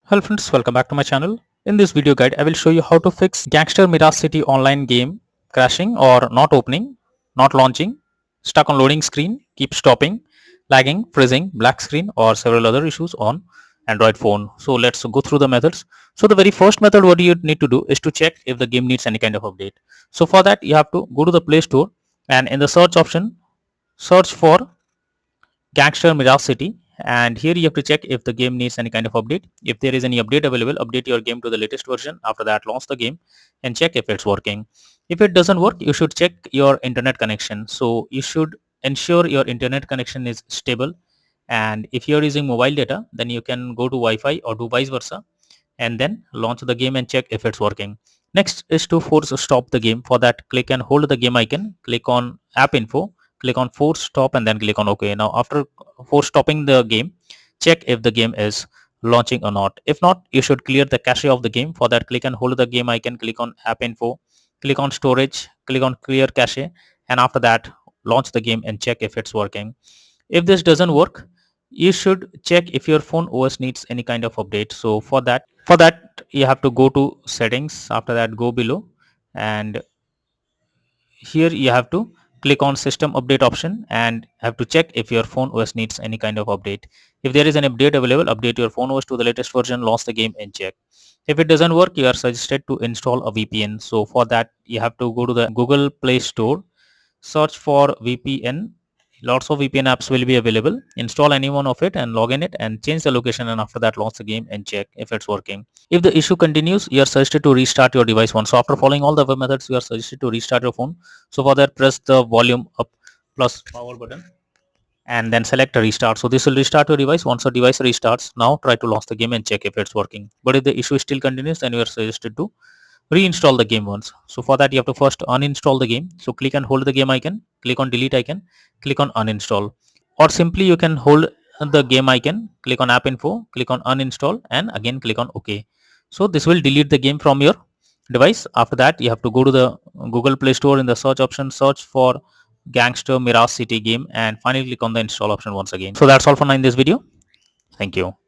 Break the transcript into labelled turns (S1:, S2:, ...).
S1: Hello friends, welcome back to my channel. In this video guide, I will show you how to fix Gangster Mirage City online game crashing or not opening, not launching, stuck on loading screen, keep stopping, lagging, freezing, black screen or several other issues on Android phone. So let's go through the methods. So the very first method what you need to do is to check if the game needs any kind of update. So for that you have to go to the Play Store and in the search option search for Gangster Mirage City, and here you have to check if the game needs any kind of update. If there is any update available, update your game to the latest version. After that, launch the game and check if it's working. If it doesn't work, you should check your internet connection. So you should ensure your internet connection is stable, and if you're using mobile data, then you can go to Wi-Fi or do vice versa and then launch the game and check if it's working. Next is to force stop the game. For that, click and hold the game icon, click on app info, click on force stop and then click on OK. Now after force stopping the game, check if the game is launching or not. If not, you should clear the cache of the game. For that, click and hold the game icon, click on app info, click on storage, click on clear cache, and after that launch the game and check if it's working. If this doesn't work, you should check if your phone OS needs any kind of update. So for that you have to go to settings. After that, go below and here you have to click on system update option and have to check if your phone OS needs any kind of update. If there is an update available, update your phone OS to the latest version, launch the game and check. If it doesn't work, you are suggested to install a VPN. So for that you have to go to the Google Play Store, search for VPN. Lots of VPN apps will be available. Install any one of it and log in it and change the location, and after that launch the game and check if it's working. If the issue continues, you are suggested to restart your device once. So after following all the above methods, you are suggested to restart your phone. So for that, press the volume up plus power button and then select a restart. So this will restart your device. Once the device restarts, now try to launch the game and check if it's working. But if the issue still continues, then you are suggested to reinstall the game once. So for that you have to first uninstall the game. So click and hold the game icon, click on delete icon, click on uninstall, or simply you can hold the game icon, click on app info, click on uninstall and again click on OK. So this will delete the game from your device. After that you have to go to the Google Play Store. In the search option, search for Gangster Mirage City game and finally click on the install option once again. So that's all for now in this video. Thank you.